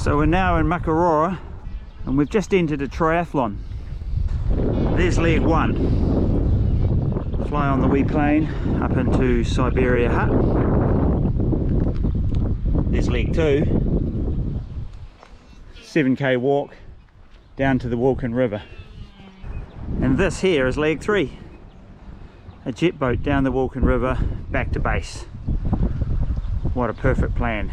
So we're now in Makarora and we've just entered a triathlon. There's leg one. Fly on the wee plane up into Siberia Hut. There's leg two. 7k walk down to the Wilken River. And this here is leg three. A jet boat down the Wilken River back to base. What a perfect plan.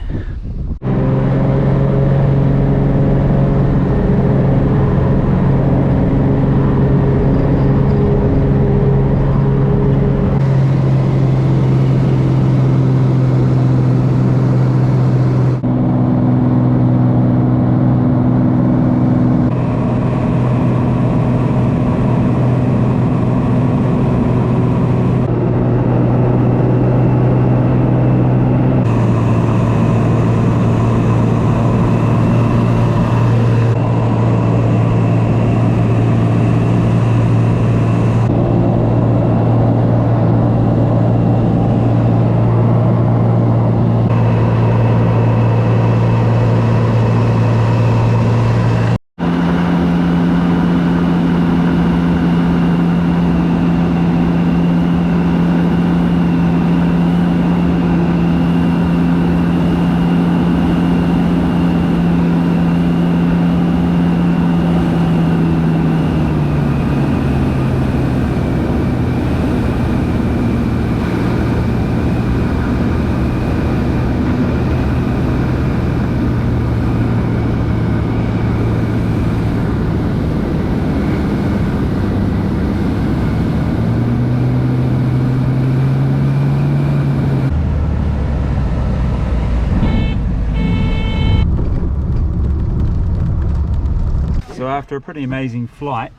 So after a pretty amazing flight,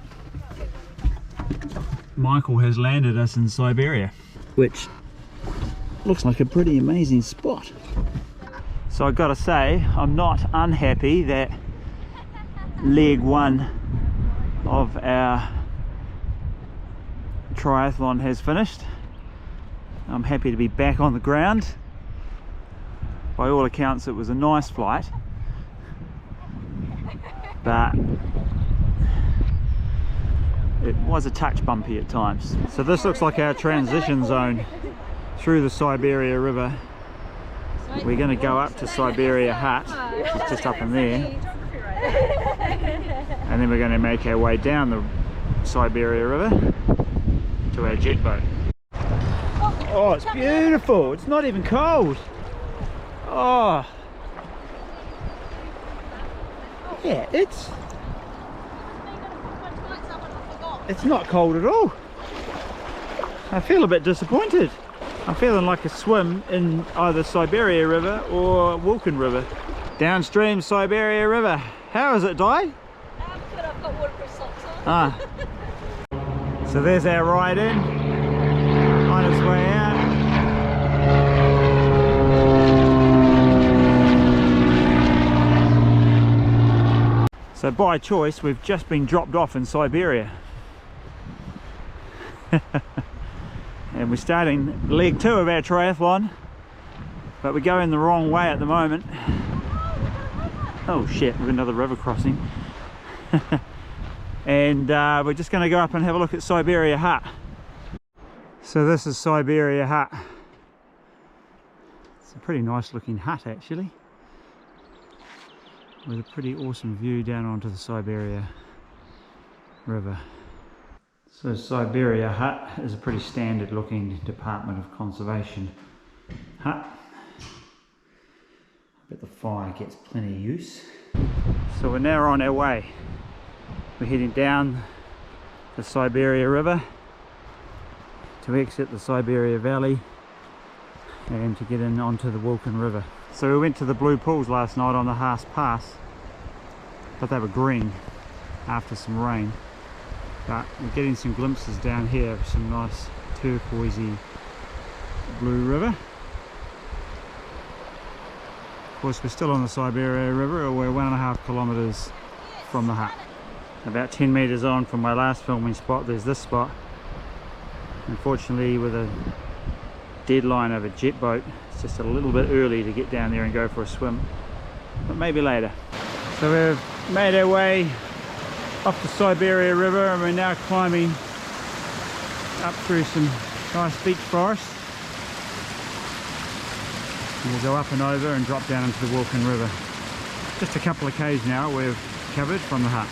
Michael has landed us in Siberia, which looks like a pretty amazing spot. So I've got to say, I'm not unhappy that leg one of our triathlon has finished. I'm happy to be back on the ground. By all accounts, it was a nice flight, but it was a touch bumpy at times. So this looks like our transition zone through the Siberia River. We're going to go up to Siberia Hut, which is just up in there, and then we're going to make our way down the Siberia River to our jet boat. Oh, it's beautiful. It's not even cold. Oh yeah, it's not cold at all. I feel a bit disappointed. I'm feeling like a swim in either Siberia River or Wilken River. Downstream Siberia River. How is it, Di? Good, I've got waterproof socks on. Ah. So there's our ride in, on its way out. So by choice, we've just been dropped off in Siberia. And we're starting leg two of our triathlon, but we're going the wrong way at the moment. Oh shit, we've got another river crossing. And we're just going to go up and have a look at Siberia Hut. So this is Siberia Hut. It's a pretty nice looking hut actually, with a pretty awesome view down onto the Siberia River. So Siberia Hut is a pretty standard looking Department of Conservation hut. I bet the fire gets plenty of use. So we're now on our way. We're heading down the Siberia River to exit the Siberia Valley and to get in onto the Wilken River. So we went to the blue pools last night on the Haas Pass, but they were green after some rain. But we're getting some glimpses down here of some nice turquoisey blue river. Of course, we're still on the Siberia River. We're 1.5 kilometers from the hut. About 10 meters on from my last filming spot, there's this spot. Unfortunately, with a deadline of a jet boat, it's just a little bit early to get down there and go for a swim, but maybe later. So we've made our way up the Siberia River and we're now climbing up through some nice beech forest. And we'll go up and over and drop down into the Wilken River. Just a couple of k's now we've covered from the hut.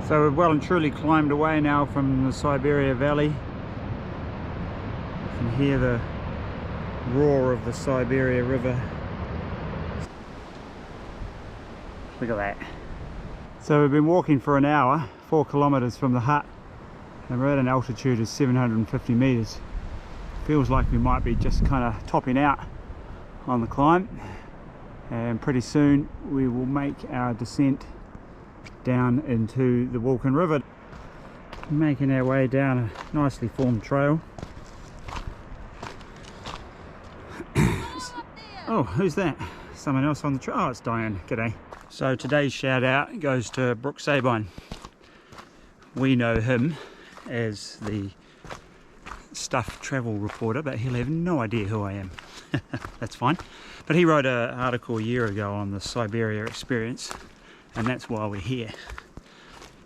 So we've well and truly climbed away now from the Siberia Valley. You can hear the roar of the Siberia River. Look at that. So we've been walking for an hour, 4 kilometers from the hut, and we're at an altitude of 750 meters. Feels like we might be just kind of topping out on the climb, and pretty soon we will make our descent down into the Wilken River. Making our way down a nicely formed trail. Oh, who's that? Someone else on the trail? Oh, it's Diane. G'day. So today's shout out goes to Brooke Sabine. We know him as the stuff travel reporter, but he'll have no idea who I am. That's fine. But he wrote an article a year ago on the Siberia Experience, and that's why we're here.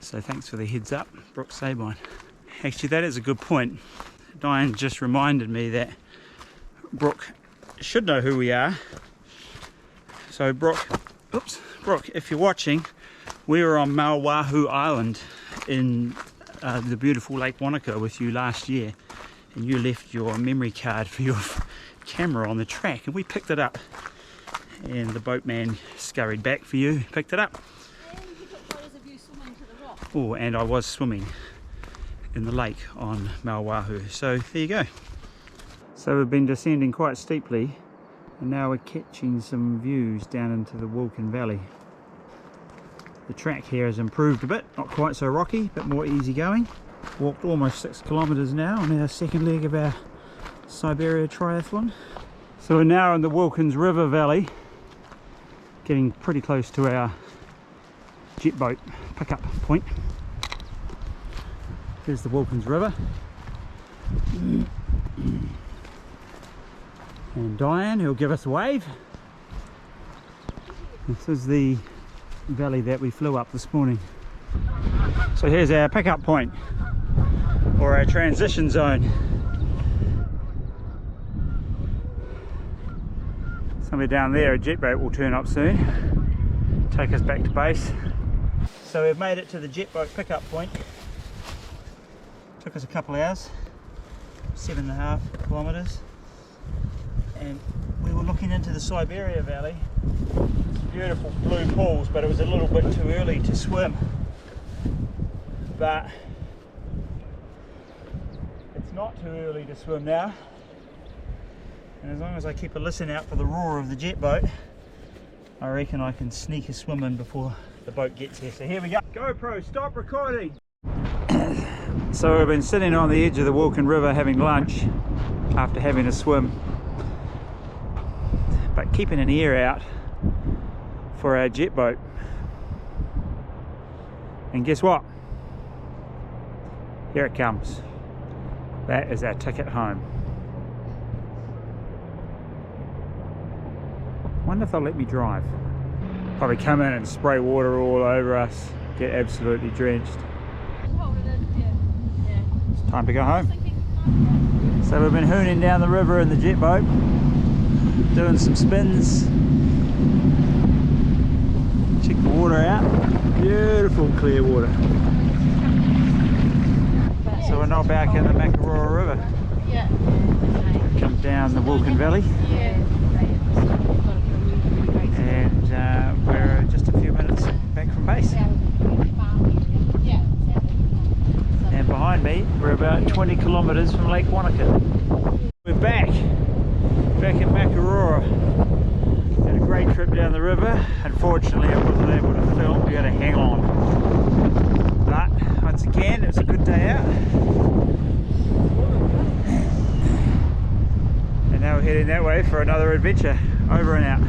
So thanks for the heads up, Brooke Sabine. Actually, that is a good point. Diane just reminded me that Brooke should know who we are. So Brooke, if you're watching, we were on Malwahu Island in the beautiful Lake Wanaka with you last year, and you left your memory card for your camera on the track, and we picked it up, and the boatman scurried back for you, picked it up. And you took photos of you swimming to the rock. Oh, and I was swimming in the lake on Malwahu, so there you go. So we've been descending quite steeply, and now we're catching some views down into the Wilken Valley. The track here has improved a bit, not quite so rocky, but more easy going. Walked almost 6 kilometers now on our second leg of our Siberia Triathlon. So we're now in the Wilken's River Valley, getting pretty close to our jet boat pickup point. There's the Wilken's River. And Diane, who'll give us a wave. This is the valley that we flew up this morning. So here's our pickup point, or our transition zone. Somewhere down there a jet boat will turn up soon, take us back to base. So we've made it to the jet boat pickup point. Took us a couple of hours, 7.5 kilometers. And we were looking into the Siberia Valley. Beautiful blue pools, but it was a little bit too early to swim. But it's not too early to swim now. And as long as I keep a listen out for the roar of the jet boat, I reckon I can sneak a swim in before the boat gets here. So here we go. GoPro, stop recording! So we've been sitting on the edge of the Wilken River having lunch after having a swim, but keeping an ear out for our jet boat. And guess what? Here it comes. That is our ticket home. Wonder if they'll let me drive. Probably come in and spray water all over us, get absolutely drenched. It's time to go home. So we've been hooning down the river in the jet boat, doing some spins. Check the water out, beautiful clear water. So we're now back in the Makarora River. Come down the Wilken Valley, and we're just a few minutes back from base. And behind me, we're about 20 kilometers from Lake Wanaka. We're back in Makarora. Had a great trip down the river. Unfortunately, I wasn't able to film. We had to hang on. But once again, it's a good day out. And now we're heading that way for another adventure. Over and out.